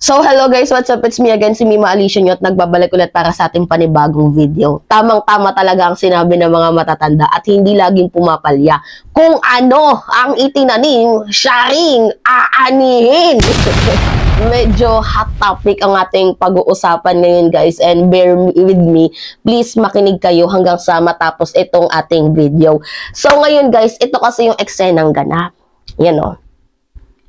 So, hello guys, what's up? It's me again, si Mima Alicia nyo at nagbabalik ulit para sa ating panibagong video. Tamang-tama talaga ang sinabi ng mga matatanda at hindi laging pumapalya. Kung ano ang itinanim, sharing, aanihin. Medyo hot topic ang ating pag-uusapan ngayon guys, and bear with me. Please makinig kayo hanggang sa matapos itong ating video. So, ngayon guys, ito kasi yung eksenang ganap. Yan o.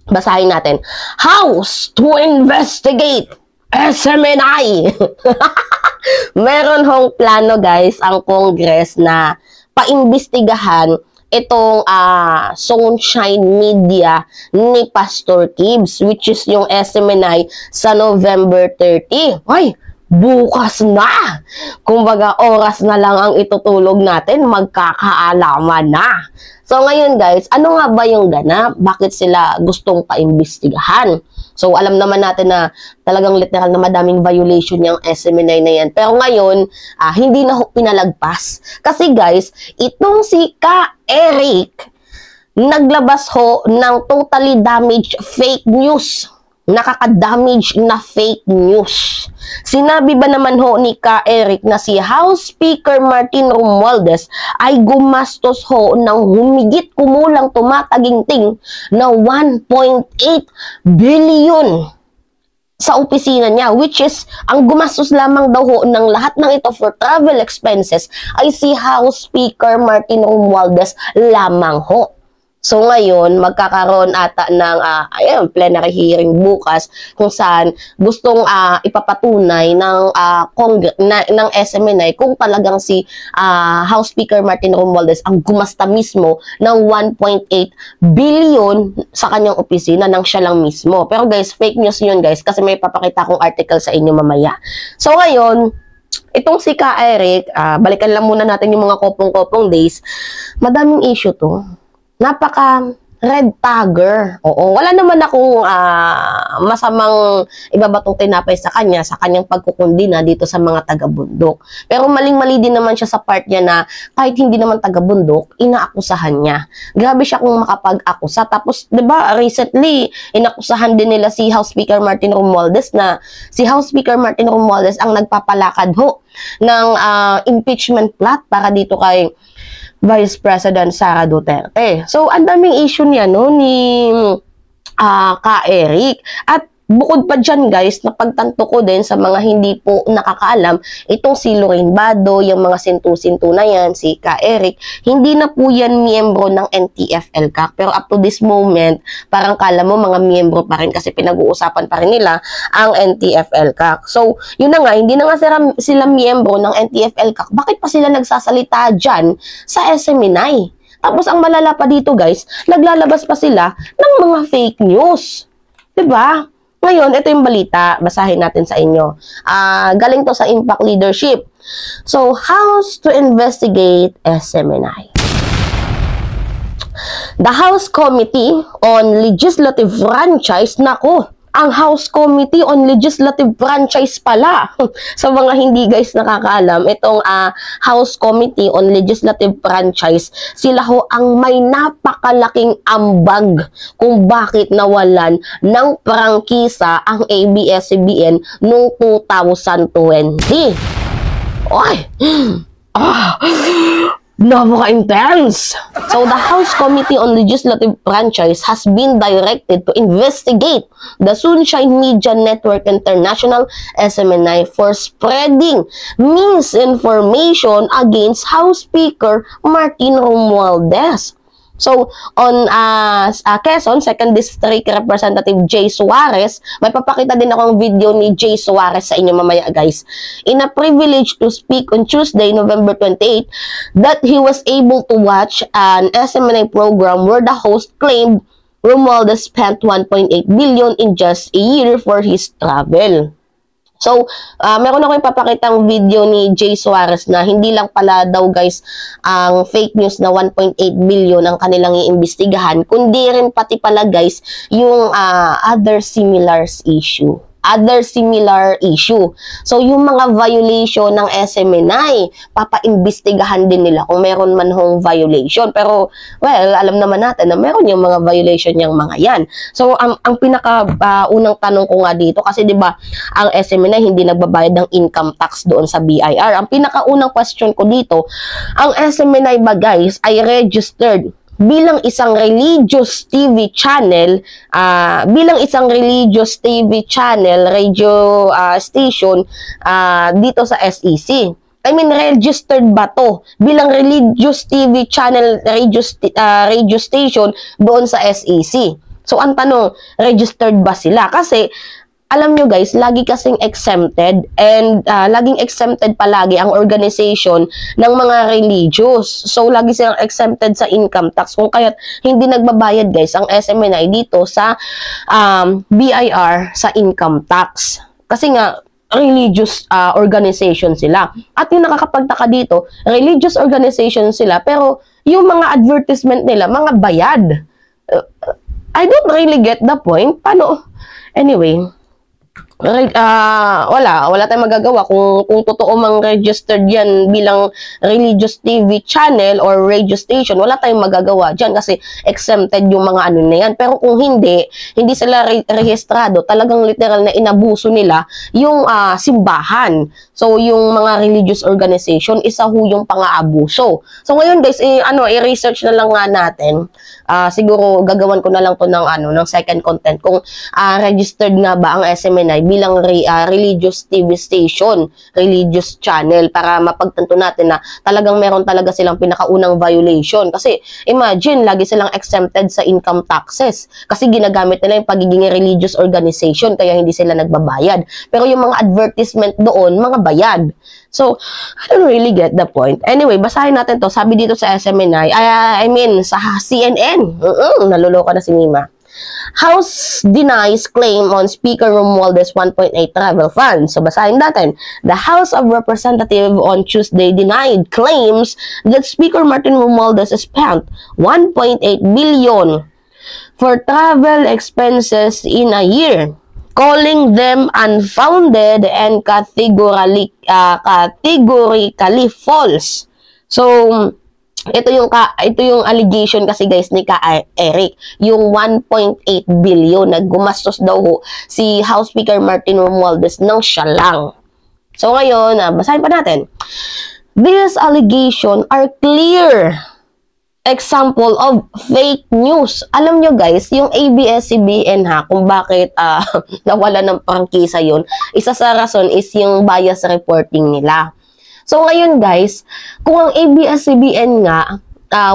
Basahin natin. House to investigate SMNI. Meron hong plano guys ang Congress na paimbestigahan itong Sunshine Media ni Pastor Kibs, which is yung SMNI sa November 30. Ay, bukas na! Kumbaga, oras na lang ang itutulog natin, magkakaalaman na. So, ngayon guys, ano nga ba yung ganap? Bakit sila gustong paimbestigahan? So, alam naman natin na talagang literal na madaming violation yung SMNI na yan. Pero ngayon, hindi na pinalagpas. Kasi guys, itong si Ka Eric, naglabas ho ng totally damaged fake news. Nakaka-damage na fake news. Sinabi ba naman ho ni Ka Eric na si House Speaker Martin Romualdez ay gumastos ho ng humigit kumulang tumataginting na 1.8 billion sa opisina niya, which is ang gumastos lamang daw ho ng lahat ng ito for travel expenses ay si House Speaker Martin Romualdez lamang ho. So ngayon, magkakaroon ata ng plenary hearing bukas kung saan gustong ipapatunay ng ng SMNI kung talagang si House Speaker Martin Romualdez ang gumasta mismo ng 1.8 billion sa kanyang opisina nang siya lang mismo. Pero guys, fake news yun guys kasi may papakita akong article sa inyo mamaya. So ngayon, itong si Ka Eric, balikan lang muna natin yung mga kopong-kopong days. Madaming issue to. Napaka red tagger. Oo, wala naman akong masamang ibabatong tinapay sa kanyang pagkukundina dito sa mga taga-bundok. Pero maling-mali din naman siya sa part niya na kahit hindi naman taga-bundok, inaakusahan niya. Grabe siya kung makapag-akusa. Tapos, 'di ba, recently inakusahan din nila si House Speaker Martin Romualdez na si House Speaker Martin Romualdez ang nagpapalakad ho ng impeachment plot para dito kay Vice President Sara Duterte. So, ang daming issue niya no, ni Ka Eric. At bukod pa dyan guys, napagtanto ko din sa mga hindi po nakakaalam, itong si Lorraine Bado, yung mga sintu-sintu na yan, si Ka Eric, hindi na po yan miyembro ng NTF-ELCAC. Pero up to this moment, parang kala mo mga miyembro pa rin kasi pinag-uusapan pa rin nila ang NTF-ELCAC. So, yun na nga, hindi na nga sila miyembro ng NTF-ELCAC. Bakit pa sila nagsasalita dyan sa SMNI? Tapos, ang malala pa dito guys, naglalabas pa sila ng mga fake news. Diba? Ngayon, ito yung balita. Basahin natin sa inyo. Galing to sa Impact Leadership. So, House to investigate SMNI. The House Committee on Legislative Franchise, nako, ang House Committee on Legislative Franchise pala. Sa mga hindi guys nakakaalam, itong House Committee on Legislative Franchise, sila ho ang may napakalaking ambag kung bakit nawalan ng prangkisa ang ABS-CBN noong 2020. Oy! Napaka-intense! So, the House Committee on Legislative Franchise has been directed to investigate the Sunshine Media Network International SMNI for spreading misinformation against House Speaker Martin Romualdez. So, on Quezon, 2nd District Representative Jay Suarez, may papakita din akong video ni Jay Suarez sa inyo mamaya guys. In a privilege to speak on Tuesday, November 28, that he was able to watch an SMNI program where the host claimed Romualdez spent 1.8 billion in just a year for his travel. So, meron ako ipapakitang video ni Jay Suarez na hindi lang pala daw guys ang fake news na 1.8 billion ang kanilang iimbestigahan, kundi rin pati pala guys yung other similar issue. other similar issue. So, yung mga violation ng SMNI, papaimbestigahan din nila kung meron man hong violation. Pero, well, alam naman natin na meron yung mga violation yung mga yan. So, ang unang tanong ko nga dito, kasi di ba ang SMNI hindi nagbabayad ng income tax doon sa BIR. Ang pinakaunang question ko dito, ang SMNI ba guys ay registered bilang isang religious TV channel, radio station dito sa SEC. I mean, registered ba to bilang religious TV channel, radio station doon sa SEC? So, ang tanong, registered ba sila? Kasi, alam nyo guys, lagi kasing exempted and laging exempted palagi ang organization ng mga religious. So, lagi silang exempted sa income tax. Kung kaya't hindi nagbabayad guys ang SMNI dito sa BIR sa income tax. Kasi nga, religious organization sila. At yung nakakapagtaka dito, religious organization sila, pero yung mga advertisement nila, mga bayad. I don't really get the point. Paano? Anyway, wala tayong magagawa kung totoo mang registered yan bilang religious TV channel or radio station, wala tayong magagawa dyan kasi exempted yung mga ano na yan. Pero kung hindi sila rehistrado, talagang literal na inabuso nila yung simbahan. So, yung mga religious organization, isa ho yung pang-aabuso. So, ngayon guys, i-research na lang nga natin. Siguro gagawan ko na lang to ng second content kung registered nga ba ang SMNI bilang religious TV station, religious channel, para mapagtanto natin na talagang meron talaga silang pinakaunang violation. Kasi imagine, lagi silang exempted sa income taxes kasi ginagamit nila yung pagiging religious organization kaya hindi sila nagbabayad. Pero yung mga advertisement doon, mga bayad. So, I don't really get the point. Anyway, basahin natin to. Sabi dito sa SMNI, I mean, sa CNN. Naluloka na si Mima. House denies claim on Speaker Romualdez 1.8 travel fund. So, basahin natin. The House of Representatives on Tuesday denied claims that Speaker Martin Romualdez spent 1.8 billion for travel expenses in a year, calling them unfounded and categorically false. So, ito yung allegation kasi guys ni Eric, yung 1.8 billion na gumastos daw si House Speaker Martin Romualdez ng siya lang. So ngayon, basahin pa natin. These allegations are clear example of fake news. Alam nyo guys, yung ABS-CBN kung bakit nawala ng prangkisa yun, isa sa rason is yung bias reporting nila. So ngayon guys, kung ang ABS-CBN nga,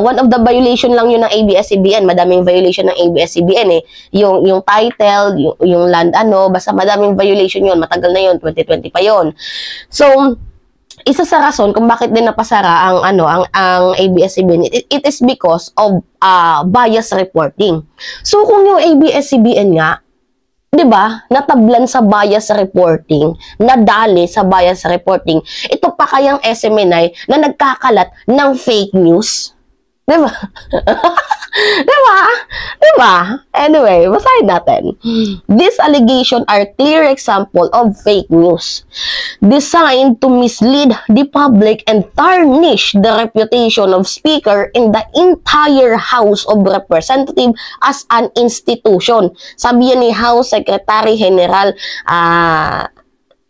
one of the violation lang yun ng ABS-CBN, madaming violation ng ABS-CBN yung title, yung land basta madaming violation yun, matagal na yun, 2020 pa yun. So, isa sa rason kung bakit din napasara ang ABS-CBN, it is because of bias reporting. So kung yung ABS-CBN nga, 'di ba, natablan sa bias reporting, nadali sa bias reporting, ito pa kayang SMNI na nagkakalat ng fake news? 'Di ba? 'Di ba? Anyway, basahin natin. These allegations are clear example of fake news designed to mislead the public and tarnish the reputation of Speaker in the entire House of Representatives as an institution. Sabi yan ni House Secretary General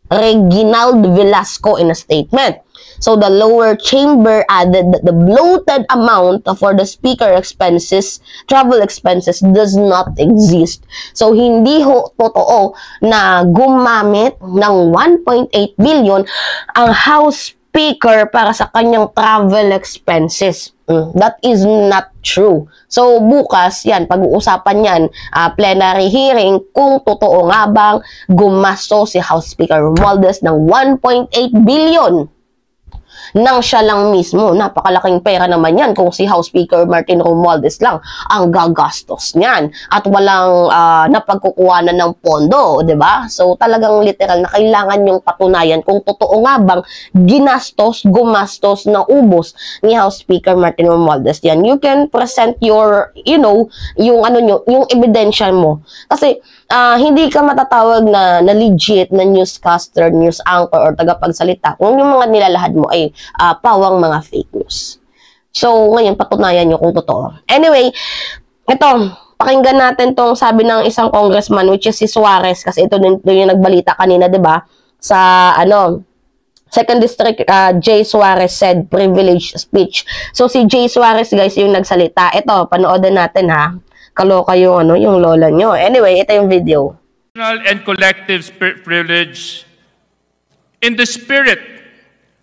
Reginald Velasco in a statement. So, the lower chamber added that the bloated amount for the speaker expenses, travel expenses, does not exist. So, hindi ho totoo na gumamit ng 1.8 billion ang House Speaker para sa kanyang travel expenses. That is not true. So, bukas, yan, pag-uusapan yan, plenary hearing, kung totoo nga bang gumasto si House Speaker Romualdez ng 1.8 billion nang siya lang mismo. Napakalaking pera naman yan kung si House Speaker Martin Romualdez lang ang gagastos niyan at walang napagkukuhanan ng pondo, 'di ba? So talagang literal na kailangan yung patunayan kung totoo nga bang gumastos ng ubos ni House Speaker Martin Romualdez yan. You can present your, yung ebidensya mo. Kasi hindi ka matatawag na legit na newscaster, news anchor, or tagapagsalita kung yung mga nilalahad mo ay pawang mga fake news. So, ngayon, patunayan nyo kung totoo. Anyway, ito, pakinggan natin tong sabi ng isang congressman, which is si Suarez, kasi ito din yung nagbalita kanina, 'di ba? Sa Second District, Jay Suarez said privilege speech. So si Jay Suarez, guys, yung nagsalita. Ito, panoorin natin ha. Kaloka yung yung lola nyo. Anyway, ito yung video. And collective privilege in the spirit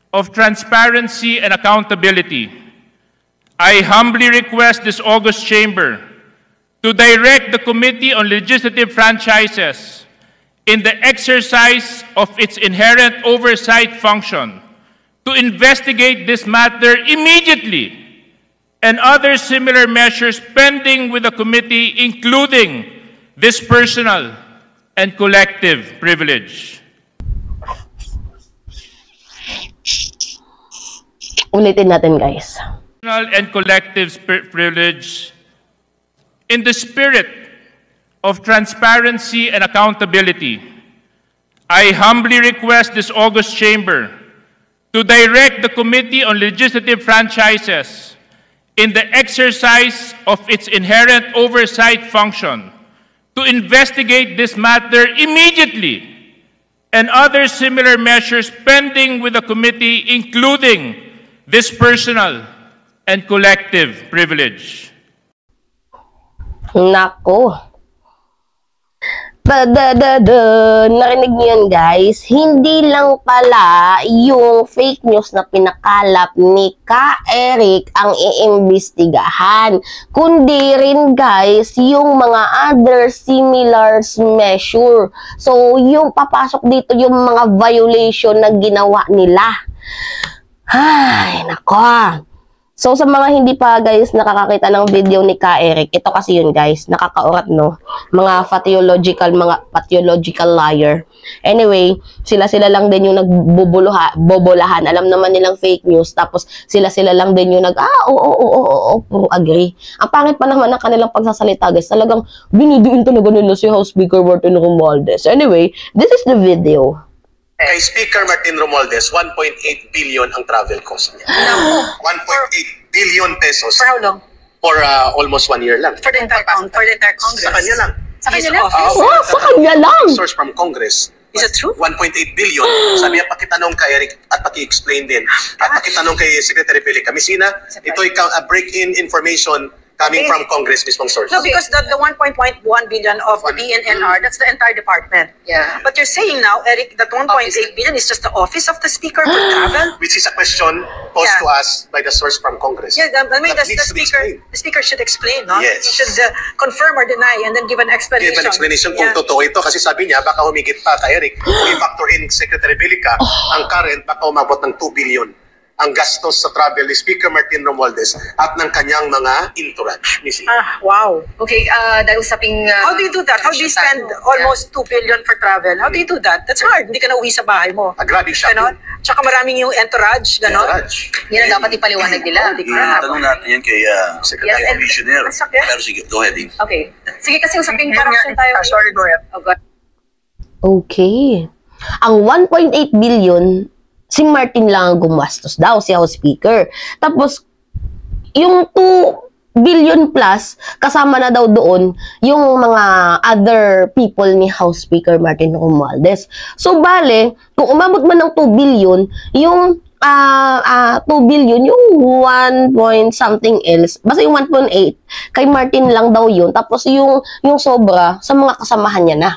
of transparency and accountability, I humbly request this august chamber to direct the Committee on Legislative Franchises in the exercise of its inherent oversight function to investigate this matter immediately and other similar measures pending with the committee, including this personal and collective privilege. Ulitin natin, guys. Personal and collective privilege in the spirit of transparency and accountability, I humbly request this august chamber to direct the Committee on Legislative Franchises in the exercise of its inherent oversight function to investigate this matter immediately and other similar measures pending with the committee, including this personal and collective privilege. Nako. Narinig niyo yan, guys. Hindi lang pala yung fake news na pinakalap ni Ka Eric ang iimbestigahan, kundi rin, guys, yung mga other similar measure. So, yung papasok dito yung mga violation na ginawa nila. Ay, nako. So, sa mga hindi pa, guys, nakakakita ng video ni Ka Eric, ito kasi yun, guys, nakakaurat, no? Mga pathological liar. Anyway, sila-sila lang din yung nagbobolahan. Alam naman nilang fake news, tapos sila-sila lang din yung puro agree. Ang pangit pa naman ng kanilang pagsasalita, guys. Talagang binidiin talaga nila si House Speaker Martin Romualdez. Anyway, this is the video. Kay Speaker Martin Romualdez, 1.8 billion ang travel cost niya. 1.8 billion pesos. For how long? For almost 1 year lang. For the entire Congress. Sa kanya lang. Sa kanya lang? Sa kanya lang! Source from Congress. Is it true? 1.8 billion. Sabi niya, pakitanong kay Eric at paki-explain din. At pakitanong kay Secretary Pelica. Messina, ito'y break-in information coming from Congress mismong source. No, because the 1.1 billion of the DNNR, that's the entire department. Yeah. But you're saying now, Eric, that 1.8 billion is just the office of the Speaker for travel? Which is a question posed to us by the source from Congress. Yeah, I mean, That the needs to be explained. Speaker should explain, no? Yes. He should confirm or deny and then give an explanation. Give an explanation kung totoo ito. Kasi sabi niya, baka humigit pa kay Eric. Kung i-factor in Secretary Pelica, ang current baka umabot ng 2 billion ang gastos sa travel ni Speaker Martin Romualdez at ng kanyang mga entourage. Missy. Wow. Okay, dahil usaping... How do you do that? How do you spend almost 2 billion for travel? How do you do that? That's hard. Hindi ka na uwi sa bahay mo. Grabe shopping. Ganon? Tsaka maraming yung entourage, ganon? Entourage. Yan ang dapat ipaliwanag nila. Tanong natin yan kay Secretary Yes, and- Commissioner. Masakit. Pero sige, go ahead. Okay. Sige, kasi usaping Corruption tayo. Sorry, go ahead. Oh, God. Okay. Ang 1.8 billion, si Martin lang ang gumastos daw, si House Speaker. Tapos, yung 2 billion plus, kasama na daw doon yung mga other people ni House Speaker Martin Romualdez. So, bale, kung umabot man ng 2 billion, yung 2 billion, yung 1 point something else, basta yung 1.8, kay Martin lang daw yun. Tapos, yung sobra, sa mga kasamahan niya na.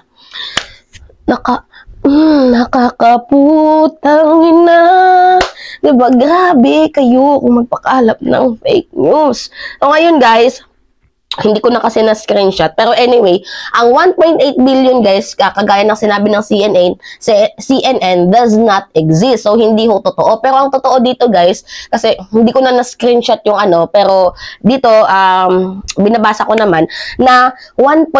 Nakakaputang ina. Diba? Grabe kayo kung magpakalap ng fake news. So, ngayon, guys, hindi ko na kasi na-screenshot. Pero anyway, ang 1.8 billion, guys, kagaya ng sinabi ng CNN does not exist. So, hindi ho totoo. Pero ang totoo dito, guys, kasi hindi ko na na-screenshot yung pero dito, binabasa ko naman na 1.6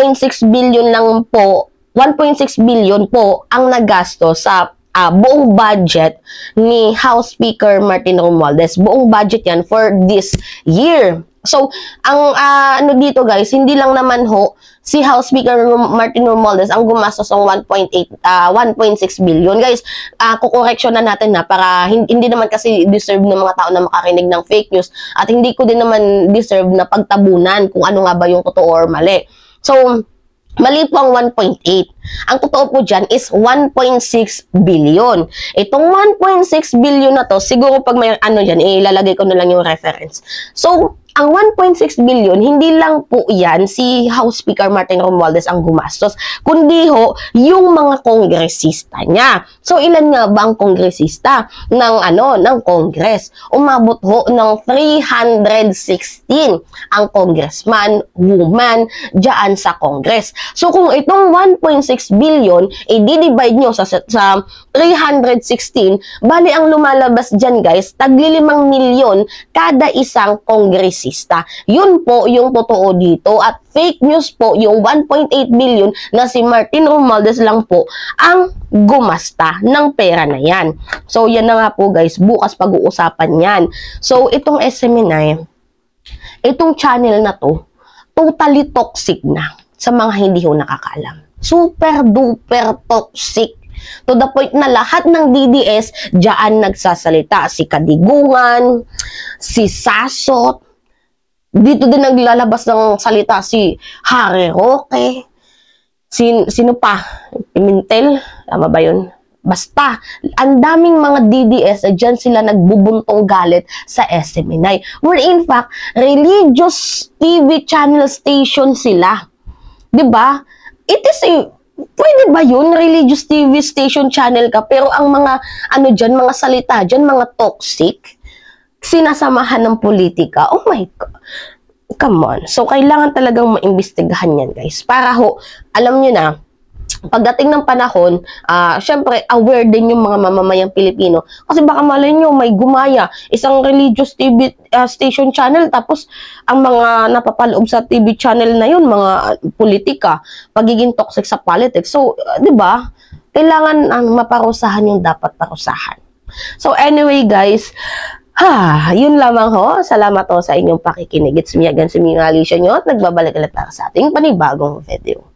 billion lang po 1.6 billion po ang nagasto sa buong budget ni House Speaker Martin Romualdez. Buong budget yan for this year. So, ang dito, guys, hindi lang naman ho si House Speaker Martin Romualdez ang gumastos ng 1.6 billion. Guys, kukoreksyon na natin na para hindi naman kasi deserve ng mga tao na makarinig ng fake news at hindi ko din naman deserve na pagtabunan kung ano nga ba yung totoo or mali. So, mali po ang 1.8. Ang totoo po dyan is 1.6 billion. Itong 1.6 billion na to, siguro pag may ano dyan, ilalagay ko na lang yung reference. So, ang 1.6 billion, hindi lang po yan si House Speaker Martin Romualdez ang gumastos, kundi ho, yung mga kongresista niya. So, ilan nga ba ang kongresista ng Congress? Umabot ho ng 316 ang congressman, woman, dyan sa Congress. So, kung itong 1.6 billion, i-divide nyo sa 316, bali ang lumalabas dyan guys, tagli 5 milyon kada isang kongresista. Yun po yung totoo dito at fake news po yung 1.8 billion na si Martin Romualdez lang po ang gumasta ng pera na yan. So yan na nga po guys, bukas pag-uusapan yan. So itong SMNI, itong channel na to, totally toxic na sa mga hindi ho nakakaalam. Super duper toxic. To the point na lahat ng DDS diyan nagsasalita. Si Kadigungan, si Sasot, dito din naglalabas ng salita si Harry Roque, sino pa? Pimentel, tama ba yun? Basta, ang daming mga DDS, dyan sila nagbubuntong galit sa SMNI. Where in fact, religious TV channel station sila. Diba? It is pwede ba yun? Religious TV station channel ka, pero ang mga, mga salita dyan, mga toxic, sinasamahan ng politika. Oh my God. Come on. So, kailangan talagang maimbestigahan yan, guys. Para ho, alam nyo na, pagdating ng panahon, syempre, aware din yung mga mamamayang Pilipino. Kasi baka malay nyo, may gumaya, isang religious TV station channel, tapos ang mga napapaloob sa TV channel na yun, mga politika, pagiging toxic sa politics. So, di ba? Kailangan ang maparusahan yung dapat parusahan. So, anyway, guys, yun lamang ho. Salamat ho sa inyong pakikinig. It's me again, si Mia Alicia nyo at nagbabalik ulit para sa ating panibagong video.